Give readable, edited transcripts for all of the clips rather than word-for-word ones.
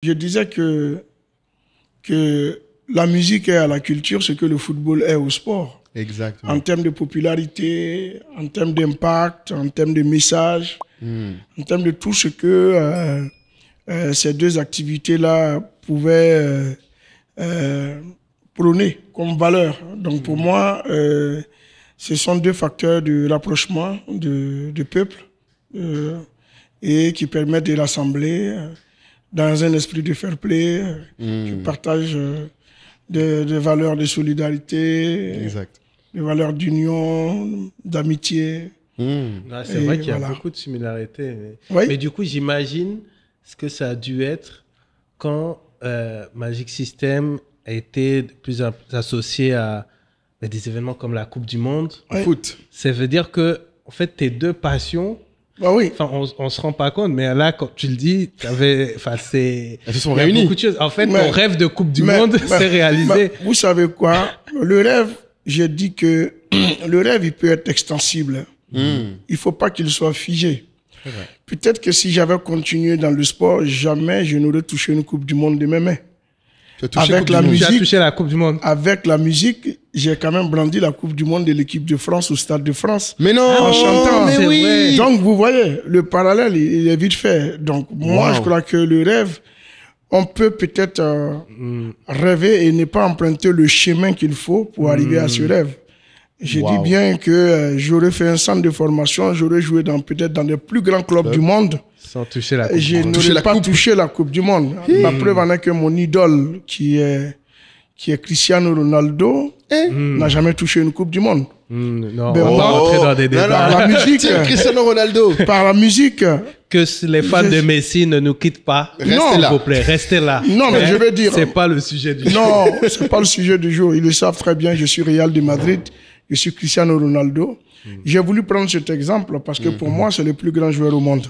Je disais que la musique est à la culture ce que le football est au sport. Exactement. En termes de popularité, en termes d'impact, en termes de message, en termes de tout ce que ces deux activités-là pouvaient prôner comme valeur. Donc pour moi, ce sont deux facteurs de rapprochement du peuple et qui permettent de rassembler dans un esprit de fair play, qui partage des valeurs de solidarité, Exact. des valeurs d'union, d'amitié. C'est vrai qu'il y a beaucoup de similarités. Mais du coup, j'imagine ce que ça a dû être quand Magic System a été de plus en plus associé à des événements comme la Coupe du Monde. Foot. Ça veut dire que, en fait, tes deux passions, oui. On ne se rend pas compte, mais là, quand tu le dis, elles se sont réunies. Beaucoup de choses. En fait, ton rêve de Coupe du Monde s'est réalisé. Vous savez quoi? Le rêve, j'ai dit que le rêve, il peut être extensible. Il ne faut pas qu'il soit figé. Peut-être que si j'avais continué dans le sport, jamais je n'aurais touché une Coupe du Monde de mes mains. Avec la musique, tu as touché la Coupe du Monde. Avec la musique, j'ai quand même brandi la Coupe du Monde de l'équipe de France au Stade de France. Mais non, en chantant. Mais oui. Vrai. Donc, vous voyez, le parallèle, il est vite fait. Donc, moi, je crois que le rêve, on peut peut-être rêver et ne pas emprunter le chemin qu'il faut pour arriver à ce rêve. Je dis bien que j'aurais fait un centre de formation, j'aurais joué peut-être dans les plus grands clubs du monde. Sans toucher la Coupe du Monde. Je n'aurais pas touché la Coupe du Monde. La preuve en est que mon idole, qui est Cristiano Ronaldo, n'a jamais touché une Coupe du Monde. Non, on va rentrer dans des débats. Par la musique, Cristiano Ronaldo. Par la musique. Que les fans de Messi ne nous quittent pas. Restez là. S'il vous plaît, restez là. Non, mais je veux dire... C'est pas le sujet du jour. Non, c'est pas le sujet du jour. Ils le savent très bien. Je suis Real de Madrid. Je suis Cristiano Ronaldo. J'ai voulu prendre cet exemple parce que pour moi, c'est le plus grand joueur au monde.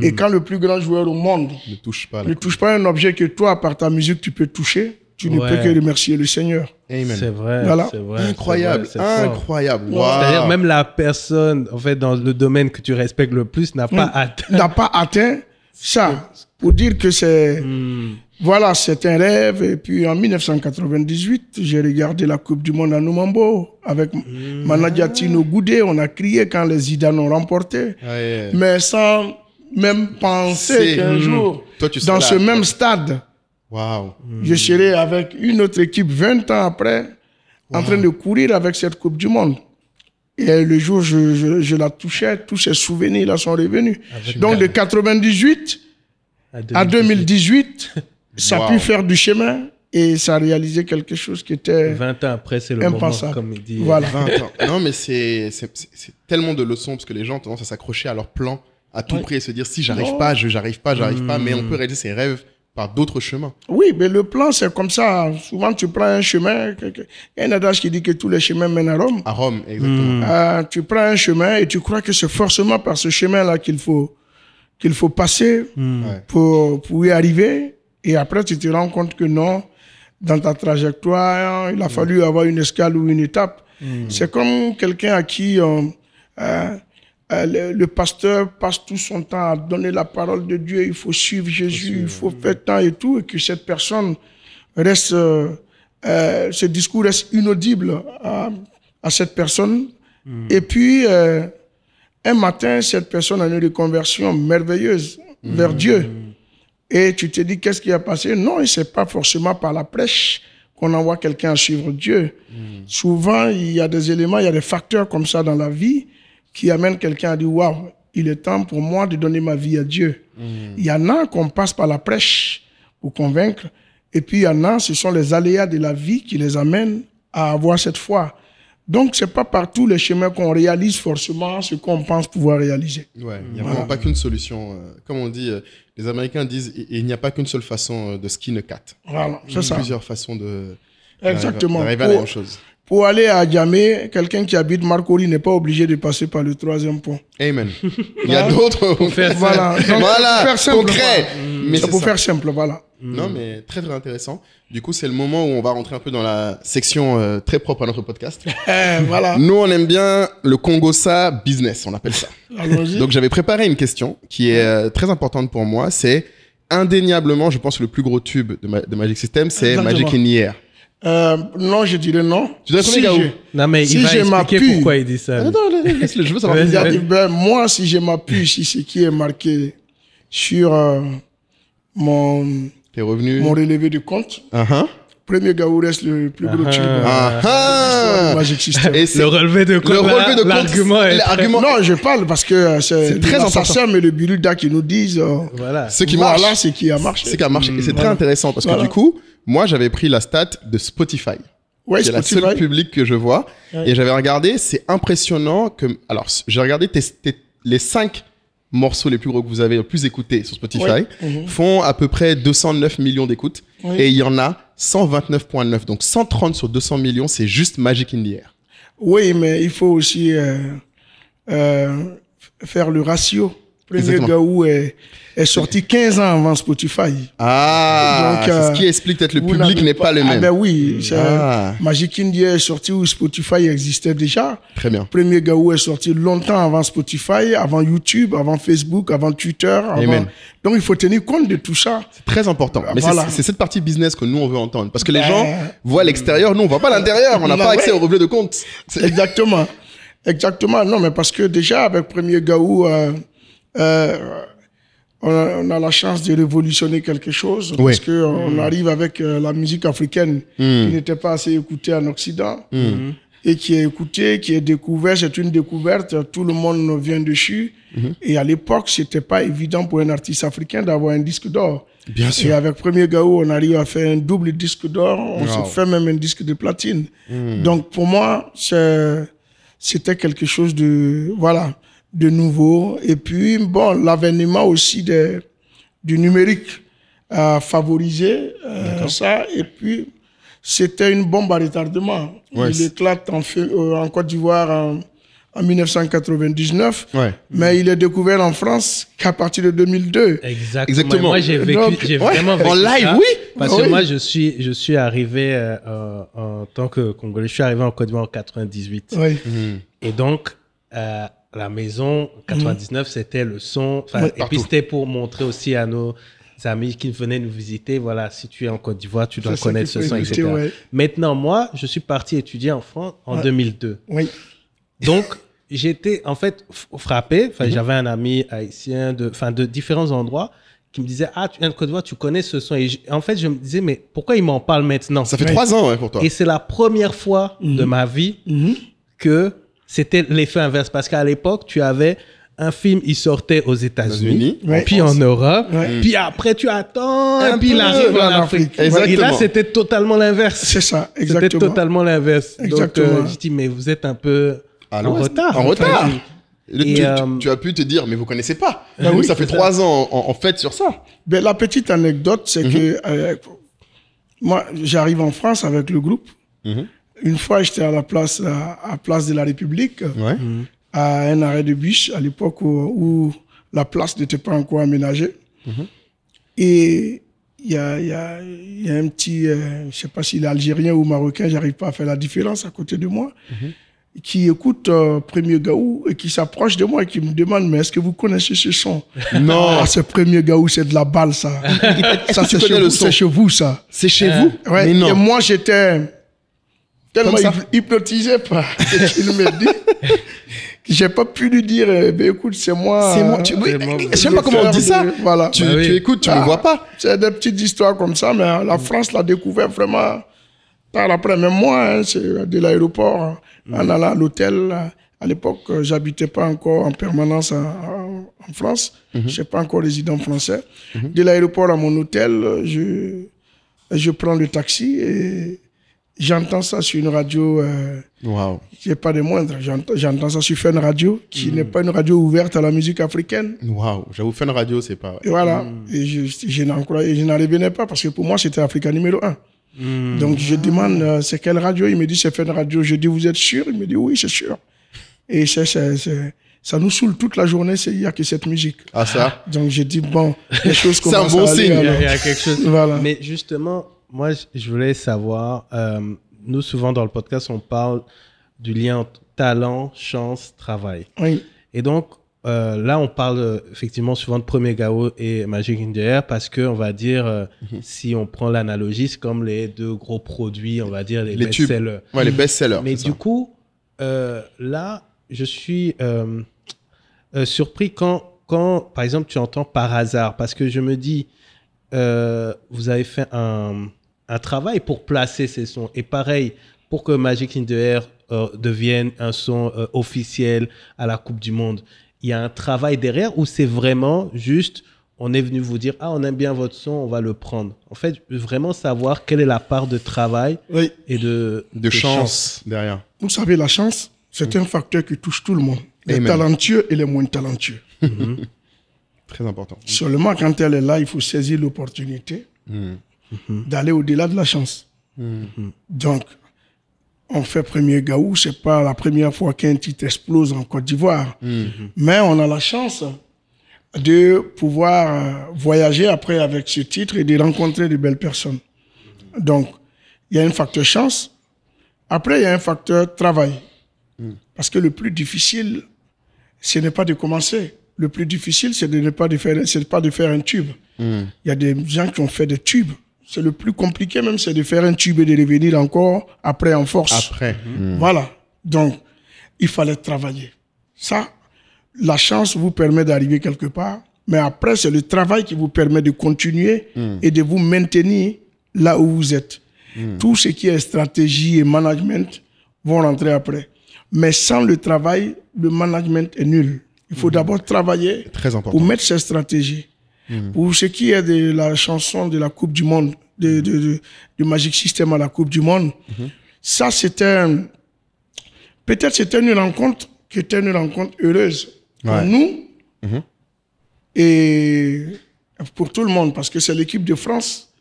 Et quand le plus grand joueur au monde ne touche pas un objet que toi, par ta musique, tu peux toucher, tu ne peux que remercier le Seigneur. Amen. C'est vrai, voilà. C'est vrai. Incroyable, incroyable. Wow. C'est-à-dire même la personne, en fait, dans le domaine que tu respectes le plus, n'a pas atteint. N'a pas atteint ça. Pour dire que c'est... Voilà, c'est un rêve. Et puis en 1998, j'ai regardé la Coupe du Monde à Numambo avec Manadiatino Goudé. On a crié quand les Zidane ont remporté. Mais sans même penser qu'un jour, dans ce même stade, je serai avec une autre équipe 20 ans après, en train de courir avec cette Coupe du Monde. Et le jour où je la touchais, tous ces souvenirs-là sont revenus. Donc de 98 à 2018, ça a pu faire du chemin et ça a réalisé quelque chose qui était 20 ans après, c'est le impensable. moment, comme il dit. Voilà. 20 ans. Non, mais c'est tellement de leçons parce que les gens ont tendance à s'accrocher à leur plan à tout prix et se dire si j'arrive pas, j'arrive pas, mais on peut réaliser ses rêves par d'autres chemins. Oui, mais le plan, c'est comme ça. Souvent, tu prends un chemin. Il y a un adage qui dit que tous les chemins mènent à Rome. À Rome, exactement. Tu prends un chemin et tu crois que c'est forcément par ce chemin-là qu'il faut passer pour y arriver. Et après, tu te rends compte que non, dans ta trajectoire, il a fallu avoir une escale ou une étape. C'est comme quelqu'un à qui le pasteur passe tout son temps à donner la parole de Dieu. Il faut suivre Jésus, il faut faire tant et tout. Et que cette personne reste, ce discours reste inaudible à cette personne. Et puis, un matin, cette personne a une reconversion merveilleuse vers Dieu. Et tu te dis, qu'est-ce qui a passé? Non, ce n'est pas forcément par la prêche qu'on envoie quelqu'un à suivre Dieu. Souvent, il y a des éléments, il y a des facteurs comme ça dans la vie qui amènent quelqu'un à dire, waouh, il est temps pour moi de donner ma vie à Dieu. Il y en a qu'on passe par la prêche pour convaincre. Et puis, il y en a, ce sont les aléas de la vie qui les amènent à avoir cette foi. Donc, ce n'est pas par tous les chemins qu'on réalise forcément ce qu'on pense pouvoir réaliser. Ouais, il n'y a vraiment pas qu'une solution. Comme on dit, les Américains disent, il n'y a pas qu'une seule façon de skin a cat. Voilà, c'est ça. Plusieurs façons de d'arriver à la même chose. Pour aller à Djamé, quelqu'un qui habite Marcory n'est pas obligé de passer par le 3e pont. Amen. Il y a d'autres... Voilà, donc, voilà, concret. Mais c'est pour faire simple, voilà. Non, mais très, très intéressant. Du coup, c'est le moment où on va rentrer un peu dans la section très propre à notre podcast. Voilà. Nous, on aime bien le Congossa business, on appelle ça. Allons-y. Donc, j'avais préparé une question qui est très importante pour moi. C'est, indéniablement, je pense que le plus gros tube de Magic System, c'est Magic in the Air. Non, je dirais non. Tu dirais combien, Gaou? Non, mais il va expliquer pourquoi il dit ça. Attends, laisse-le, je veux savoir. Moi, si je m'appuie sur ce qui est marqué sur mon relevé de compte, premier Gaou reste le plus gros tube. Magic System. Le relevé de compte, l'argument. Non, je parle parce que c'est très important. Mais le Biruda qui nous disent ce qui marche. Voilà, c'est qui a marché. C'est qui a marché. Et c'est très intéressant parce que du coup, moi, j'avais pris la stat de Spotify. Ouais, c'est la seule public que je vois. Et j'avais regardé, c'est impressionnant que... Alors, j'ai regardé les 5 morceaux les plus gros que vous avez le plus écoutés sur Spotify font à peu près 209 millions d'écoutes. Et il y en a 129.9. Donc 130 sur 200 millions, c'est juste Magic in the Air. Oui, mais il faut aussi faire le ratio. Premier Gaou est sorti 15 ans avant Spotify. Donc, c'est ce qui explique peut-être le public n'est pas le même. Ben oui, Magic in the Air est sorti où Spotify existait déjà. Très bien. Premier Gaou est sorti longtemps avant Spotify, avant YouTube, avant Facebook, avant Twitter. Donc, il faut tenir compte de tout ça. C'est très important. Mais c'est cette partie business que nous, on veut entendre. Parce que les gens voient l'extérieur, nous, on voit pas l'intérieur. On n'a pas accès au relevé de compte. Exactement. Exactement. Non, mais parce que déjà, avec Premier Gaou... on a la chance de révolutionner quelque chose parce que on arrive avec la musique africaine qui n'était pas assez écoutée en Occident et qui est écoutée, qui est découverte. C'est une découverte, tout le monde vient dessus. Et à l'époque, c'était pas évident pour un artiste africain d'avoir un disque d'or. Bien sûr. Et avec Premier Gaou, on arrive à faire un double disque d'or. On se fait même un disque de platine. Donc pour moi, c'était quelque chose de nouveau. Et puis, bon, l'avènement aussi du numérique a favorisé ça. Et puis, c'était une bombe à retardement. Il éclate en Côte d'Ivoire en 1999, mais il est découvert en France qu'à partir de 2002. Exactement. Moi, j'ai vraiment vécu en live, ça, parce que moi, je suis arrivé en tant que Congolais. Je suis arrivé en Côte d'Ivoire en 98. Et donc, la maison 99, c'était le son. Et puis, c'était pour montrer aussi à nos amis qui venaient nous visiter, voilà, si tu es en Côte d'Ivoire, tu dois connaître ce son, etc. Maintenant, moi, je suis parti étudier en France en 2002. Donc, j'étais en fait frappé. J'avais un ami haïtien de différents endroits qui me disait, ah, tu viens de Côte d'Ivoire, tu connais ce son. Et en fait, je me disais, mais pourquoi il m'en parle maintenant? Ça fait 3 ans pour toi. Et c'est la première fois de ma vie que c'était l'effet inverse. Parce qu'à l'époque, tu avais un film, il sortait aux États-Unis, puis en Europe, puis après, tu attends, et puis il arrive en Afrique. Et là, c'était totalement l'inverse. C'est ça, exactement. C'était totalement l'inverse. Donc, je dis, mais vous êtes un peu en retard. En retard. Tu as pu te dire, mais vous connaissez pas. Ça fait 3 ans en fait sur ça. Ben, la petite anecdote, c'est que moi, j'arrive en France avec le groupe. Une fois, j'étais à la place de la République, à un arrêt de bus, à l'époque où la place n'était pas encore aménagée. Et il y a un petit, je sais pas s'il est algérien ou marocain, j'arrive pas à faire la différence à côté de moi, qui écoute Premier Gaou et qui s'approche de moi et qui me demande, mais est-ce que vous connaissez ce son? Non, c'est Premier Gaou, c'est de la balle, ça. Ça, c'est chez vous, ça. C'est chez vous? Ouais. Et moi, j'étais tellement hypnotisé par ce qu'il me dit que j'ai pas pu lui dire, écoute, c'est moi. C'est moi. Je sais pas comment on dit ça. Voilà. Tu écoutes, tu ne vois pas. C'est des petites histoires comme ça, mais la France l'a découvert vraiment par après. Même moi, c'est de l'aéroport, en allant à l'hôtel. À l'époque, j'habitais pas encore en permanence en France. Je n'étais pas encore résident français. De l'aéroport à mon hôtel, je prends le taxi et j'entends ça sur une radio, qui n'est pas des moindres. J'entends ça sur Fun Radio, qui n'est pas une radio ouverte à la musique africaine. Waouh, j'avoue, Fun Radio, c'est pas... Et voilà, et je n'en revenais pas, parce que pour moi, c'était Africa numéro 1. Donc je demande, c'est quelle radio? Il me dit, c'est Fun Radio. Je dis, vous êtes sûr? Il me dit, oui, c'est sûr. Et ça nous saoule toute la journée, il n'y a que cette musique. Ah ça? Donc je dis, bon, les choses commencent à aller. C'est un bon signe. Il y a quelque chose. Voilà. Mais justement... Moi, je voulais savoir, nous, souvent dans le podcast, on parle du lien entre talent, chance, travail. Oui. Et donc, là, on parle effectivement souvent de Premier Gao et Magic in the Air parce que, on va dire, si on prend l'analogie, c'est comme les deux gros produits, on va dire, les best-sellers. Ouais, les best-sellers. Mais du coup, là, je suis surpris quand, par exemple, tu entends par hasard, parce que je me dis, vous avez fait un travail pour placer ces sons. Et pareil, pour que Magic in the Air devienne un son officiel à la Coupe du Monde, il y a un travail derrière ou c'est vraiment juste, on est venu vous dire, ah, on aime bien votre son, on va le prendre. En fait, vraiment savoir quelle est la part de travail et de chance derrière. Vous savez, la chance, c'est un facteur qui touche tout le monde. Les talentueux et les moins talentueux. Très important. Seulement, quand elle est là, il faut saisir l'opportunité d'aller au-delà de la chance. Donc, on fait Premier Gao, c'est pas la première fois qu'un titre explose en Côte d'Ivoire. Mais on a la chance de pouvoir voyager après avec ce titre et de rencontrer de belles personnes. Donc, il y a un facteur chance. Après, il y a un facteur travail. Parce que le plus difficile, ce n'est pas de commencer. Le plus difficile, c'est de ne pas de faire un tube. Il y a des gens qui ont fait des tubes. C'est le plus compliqué même, c'est de faire un tube et de revenir encore après en force. Voilà. Donc, il fallait travailler. Ça, la chance vous permet d'arriver quelque part, mais après, c'est le travail qui vous permet de continuer et de vous maintenir là où vous êtes. Tout ce qui est stratégie et management vont rentrer après. Mais sans le travail, le management est nul. Il faut d'abord travailler pour mettre ces stratégies. Pour ce qui est de la chanson de la Coupe du Monde, de Magic System à la Coupe du Monde, ça c'était, peut-être c'était une rencontre qui était une rencontre heureuse pour nous et pour tout le monde, parce que c'est l'équipe de France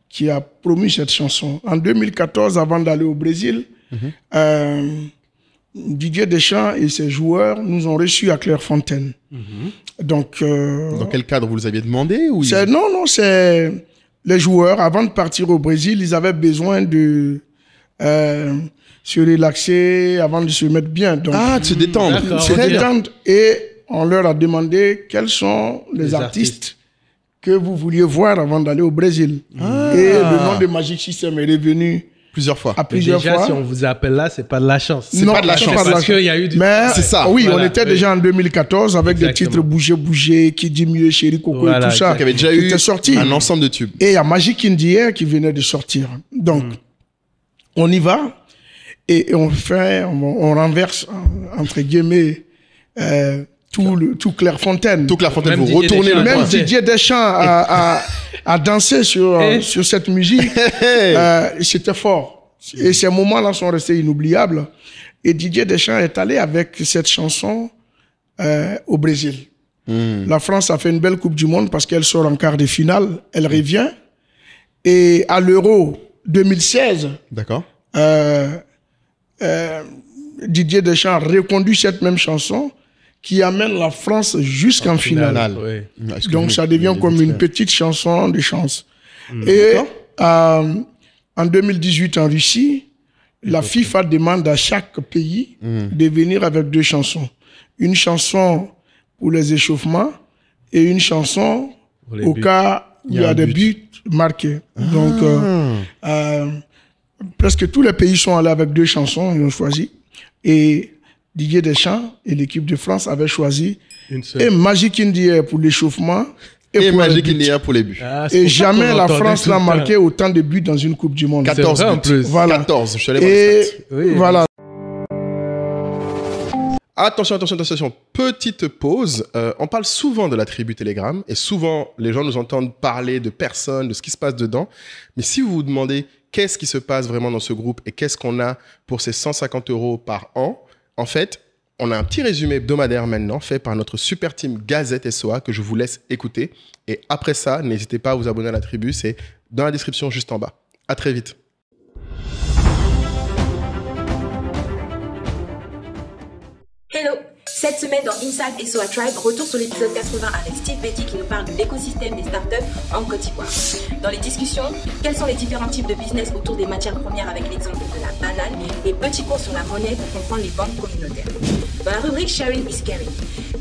qui a promu cette chanson. En 2014, avant d'aller au Brésil, Didier Deschamps et ses joueurs nous ont reçus à Clairefontaine. Donc, dans quel cadre vous les aviez demandé ou Non, c'est les joueurs, avant de partir au Brésil, ils avaient besoin de se relaxer avant de se mettre bien. Donc, de se détendre. Se détendre. Et on leur a demandé quels sont les artistes que vous vouliez voir avant d'aller au Brésil. Et le nom de Magic System est revenu plusieurs fois. Déjà, si on vous appelle là, c'est pas de la chance. C'est pas de la chance. Parce qu'il y a eu du... Mais c'est ça. Oui, voilà. On était déjà en 2014 avec des titres Bouger, Qui dit mieux, Chéri Coco et tout ça. Qui avait déjà eu un ensemble de tubes. Et il y a Magic in the Air qui venait de sortir. Donc, on y va et on renverse, entre guillemets, tout Clairefontaine. Tout Clairefontaine, vous retournez le même Didier Deschamps a dansé sur cette musique. C'était fort. Et ces moments-là sont restés inoubliables. Et Didier Deschamps est allé avec cette chanson au Brésil. La France a fait une belle Coupe du Monde parce qu'elle sort en quart de finale. Elle revient. Et à l'Euro 2016, Didier Deschamps a reconduit cette même chanson qui amène la France jusqu'en finale. Donc, ça devient comme une petite chanson de chance. Et en 2018, en Russie, la FIFA demande à chaque pays de venir avec 2 chansons. Une chanson pour les échauffements et une chanson au cas où il y a des buts marqués. Donc, presque tous les pays sont allés avec 2 chansons, ils ont choisi. Et Didier Deschamps et l'équipe de France avaient choisi et Magic in the Air pour l'échauffement et Magic in the Air pour les buts. Et jamais la France n'a marqué autant de buts dans une Coupe du Monde. 14 buts. En plus. Voilà. 14, je suis allé voir les stats. Voilà. Attention. Petite pause. On parle souvent de la tribu Telegram et souvent les gens nous entendent parler de personnes, de ce qui se passe dedans. Mais si vous vous demandez qu'est-ce qui se passe vraiment dans ce groupe et qu'est-ce qu'on a pour ces 150 € par an, en fait, on a un petit résumé hebdomadaire maintenant fait par notre super team Gazette SOA que je vous laisse écouter. Et après ça, n'hésitez pas à vous abonner à la tribu. C'est dans la description juste en bas. À très vite. Hello! Cette semaine dans Inside SOA Tribe, retour sur l'épisode 80 avec Steve Betty qui nous parle de l'écosystème des startups en Côte d'Ivoire. Dans les discussions, quels sont les différents types de business autour des matières premières avec l'exemple de la banane et petit cours sur la monnaie pour comprendre les banques communautaires. Dans la rubrique Sharing is Caring,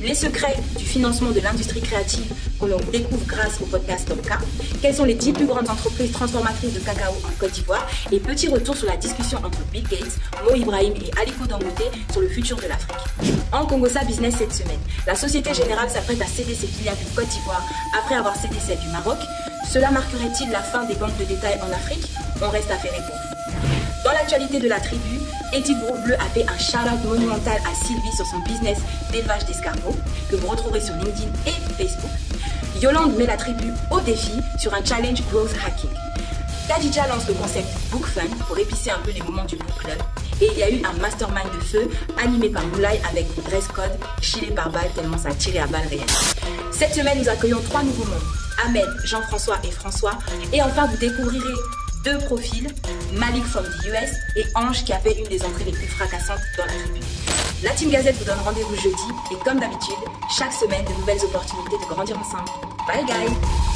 les secrets du financement de l'industrie créative que l'on découvre grâce au podcast Tomka, quelles sont les 10 plus grandes entreprises transformatrices de cacao en Côte d'Ivoire et petit retour sur la discussion entre Bill Gates, Mo Ibrahim et Aliko Dangote sur le futur de l'Afrique. En Congosa Business cette semaine, la Société Générale s'apprête à céder ses filiales de Côte d'Ivoire après avoir cédé celle du Maroc. Cela marquerait-il la fin des banques de détail en Afrique? On reste à faire répondre. Dans l'actualité de la tribu, Edith Bleu a fait un shout-out monumental à Sylvie sur son business d'élevage d'escargots, que vous retrouverez sur LinkedIn et Facebook. Yolande met la tribu au défi sur un challenge growth hacking. Khadija lance le concept Book Fun pour épicer un peu les moments du book club. Et il y a eu un mastermind de feu animé par Moulay avec dress code chillé par balle tellement ça a tiré à balles réelles. Cette semaine, nous accueillons 3 nouveaux membres, Ahmed, Jean-François et François. Et enfin, vous découvrirez 2 profils, Malik from the US et Ange qui a fait une des entrées les plus fracassantes dans la tribu. La Team Gazette vous donne rendez-vous jeudi et comme d'habitude, chaque semaine, de nouvelles opportunités de grandir ensemble. Bye guys!